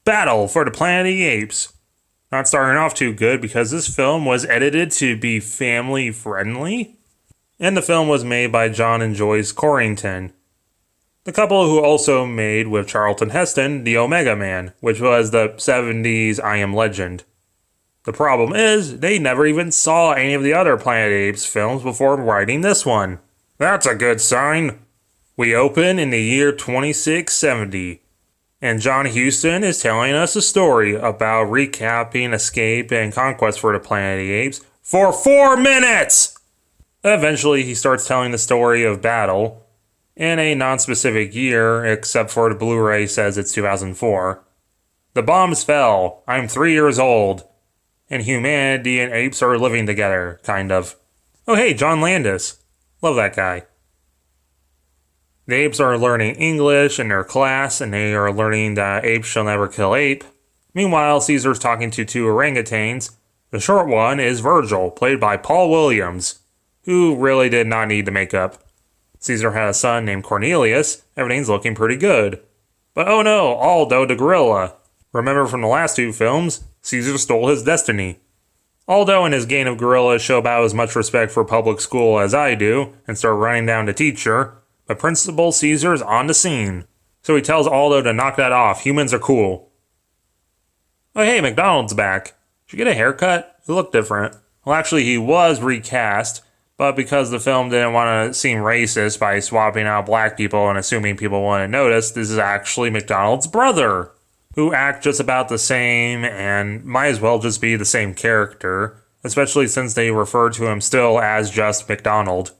Battle for the Planet of the Apes. Not starting off too good because this film was edited to be family friendly, and the film was made by John and Joyce Corrington, the couple who also made with Charlton Heston the Omega Man, which was the 70s I Am Legend. The problem is, they never even saw any of the other Planet of the Apes films before writing this one. That's a good sign. We open in the year 2670. And John Huston is telling us a story about recapping escape and conquest for the Planet of the Apes for 4 minutes! Eventually, he starts telling the story of battle in a non-specific year, except for the Blu-ray says it's 2004. The bombs fell. I'm 3 years old. And humanity and apes are living together, kind of. Oh hey, John Landis. Love that guy. The apes are learning English in their class, and they are learning that apes shall never kill ape. Meanwhile, Caesar's talking to 2 orangutans. The short one is Virgil, played by Paul Williams, who really did not need the makeup. Caesar had a son named Cornelius. Everything's looking pretty good. But oh no, Aldo the gorilla. Remember from the last 2 films, Caesar stole his destiny. Aldo and his gang of gorillas show about as much respect for public school as I do, and start running down the teacher. But Principal Caesar's on the scene. So he tells Aldo to knock that off. Humans are cool. Oh hey, McDonald's back. Did you get a haircut? You look different. Well, actually, he was recast, but because the film didn't want to seem racist by swapping out black people and assuming people wouldn't notice, this is actually McDonald's brother, who act just about the same and might as well just be the same character, especially since they refer to him still as just McDonald.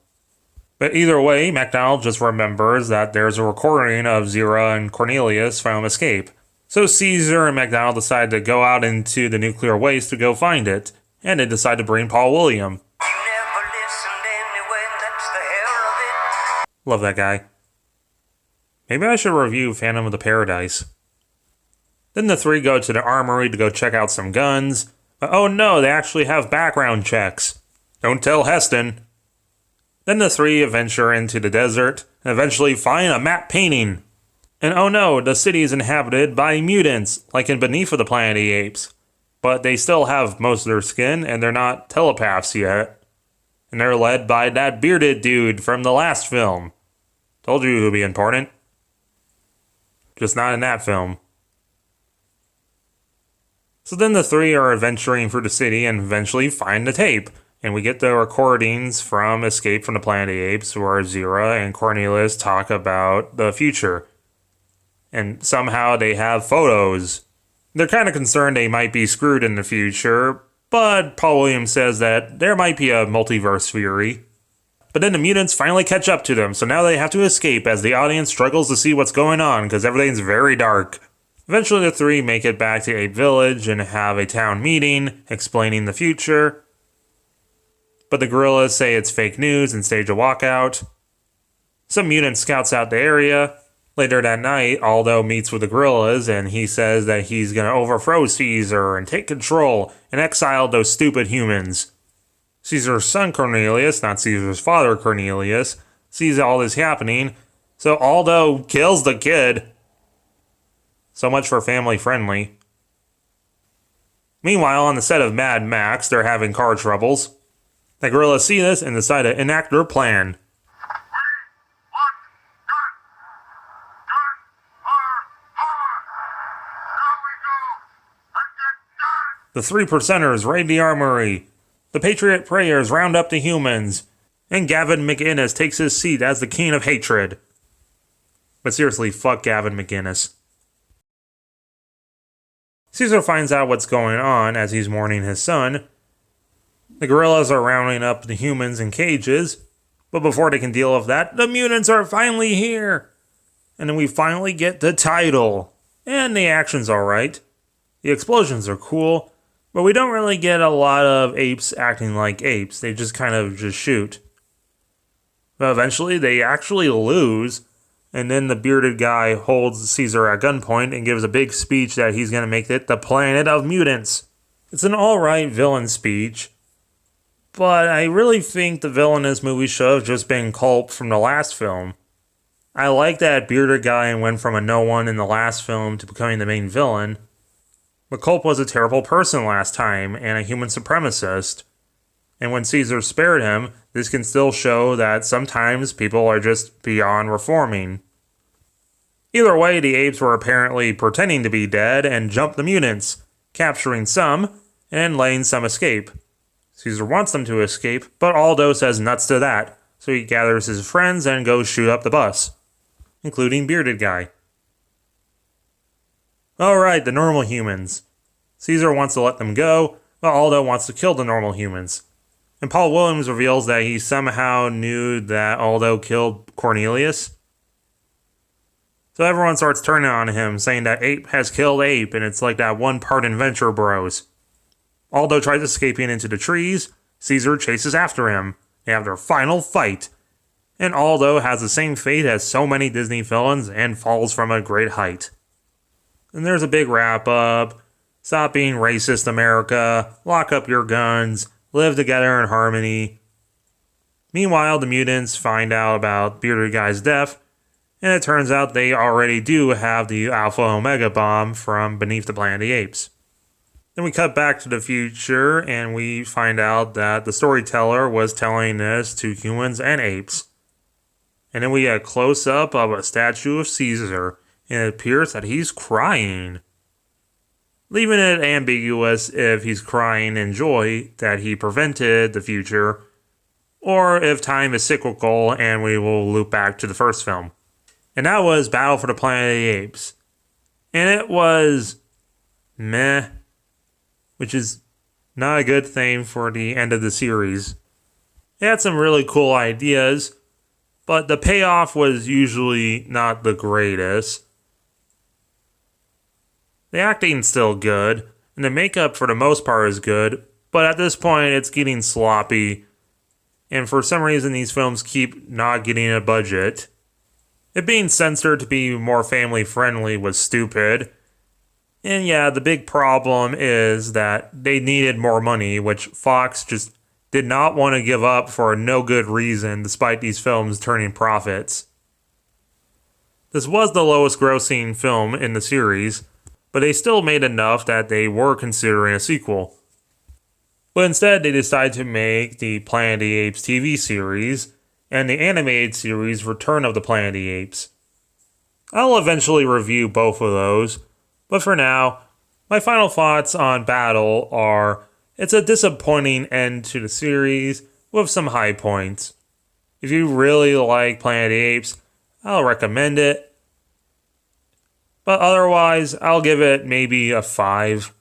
But either way, MacDonald just remembers that there's a recording of Zira and Cornelius from Escape. So Caesar and MacDonald decide to go out into the nuclear waste to go find it, and they decide to bring Paul William. Love that guy. Maybe I should review Phantom of the Paradise. Then the 3 go to the armory to go check out some guns. But oh no, they actually have background checks. Don't tell Heston. Then the 3 venture into the desert and eventually find a map painting. And oh no, the city is inhabited by mutants, like in Beneath of the Planet of the Apes. But they still have most of their skin, and they're not telepaths yet. And they're led by that bearded dude from the last film. Told you it would be important. Just not in that film. So then the 3 are adventuring through the city and eventually find the tape. And we get the recordings from Escape from the Planet of the Apes where Zira and Cornelius talk about the future. And somehow they have photos. They're kind of concerned they might be screwed in the future, but Paul Williams says that there might be a multiverse theory. But then the mutants finally catch up to them, so now they have to escape as the audience struggles to see what's going on because everything's very dark. Eventually the 3 make it back to Ape Village and have a town meeting explaining the future. But the gorillas say it's fake news and stage a walkout. Some mutant scouts out the area. Later that night, Aldo meets with the gorillas and he says that he's going to overthrow Caesar and take control and exile those stupid humans. Caesar's son Cornelius, not Caesar's father Cornelius, sees all this happening, so Aldo kills the kid. So much for family friendly. Meanwhile, on the set of Mad Max, they're having car troubles. The gorillas see this and decide to enact their plan. The 3 percenters raid the armory. The Patriot Prayers round up the humans. And Gavin McInnes takes his seat as the King of Hatred. But seriously, fuck Gavin McInnes. Caesar finds out what's going on as he's mourning his son. The gorillas are rounding up the humans in cages, but before they can deal with that, the mutants are finally here! And then we finally get the title. And the action's alright. The explosions are cool, but we don't really get a lot of apes acting like apes. They just kind of just shoot. But eventually they actually lose, and then the bearded guy holds Caesar at gunpoint and gives a big speech that he's going to make it the planet of mutants. It's an alright villain speech, but I really think the villain in this movie should have just been Culp from the last film. I like that bearded guy and went from a no one in the last film to becoming the main villain, But Culp was a terrible person last time and a human supremacist. And when Caesar spared him, this can still show that sometimes people are just beyond reforming. Either way, the apes were apparently pretending to be dead and jumped the mutants, capturing some and letting some escape. Caesar wants them to escape, but Aldo says nuts to that, so he gathers his friends and goes shoot up the bus, including Bearded Guy. Alright, the normal humans. Caesar wants to let them go, but Aldo wants to kill the normal humans. And Paul Williams reveals that he somehow knew that Aldo killed Cornelius. So everyone starts turning on him, saying that Ape has killed Ape, and it's like that one part in Venture Bros. Aldo tries escaping into the trees, Caesar chases after him. They have their final fight, and Aldo has the same fate as so many Disney villains and falls from a great height. And there's a big wrap-up. Stop being racist, America. Lock up your guns. Live together in harmony. Meanwhile, the mutants find out about Bearded Guy's death, and it turns out they already do have the Alpha Omega bomb from beneath the Planet of the Apes. Then we cut back to the future, and we find out that the storyteller was telling this to humans and apes. And then we get a close-up of a statue of Caesar, and it appears that he's crying. Leaving it ambiguous if he's crying in joy that he prevented the future, or if time is cyclical and we will loop back to the first film. And that was Battle for the Planet of the Apes. And it was meh, which is not a good thing for the end of the series. It had some really cool ideas, but the payoff was usually not the greatest. The acting's still good, and the makeup for the most part is good, but at this point it's getting sloppy, and for some reason these films keep not getting a budget. It being censored to be more family friendly was stupid. And yeah, the big problem is that they needed more money, which Fox just did not want to give up for no good reason despite these films turning profits. This was the lowest grossing film in the series, but they still made enough that they were considering a sequel. But instead they decided to make the Planet of the Apes TV series and the animated series Return of the Planet of the Apes. I'll eventually review both of those, but for now, my final thoughts on Battle are it's a disappointing end to the series with some high points. If you really like Planet of the Apes, I'll recommend it. But otherwise, I'll give it maybe a 5.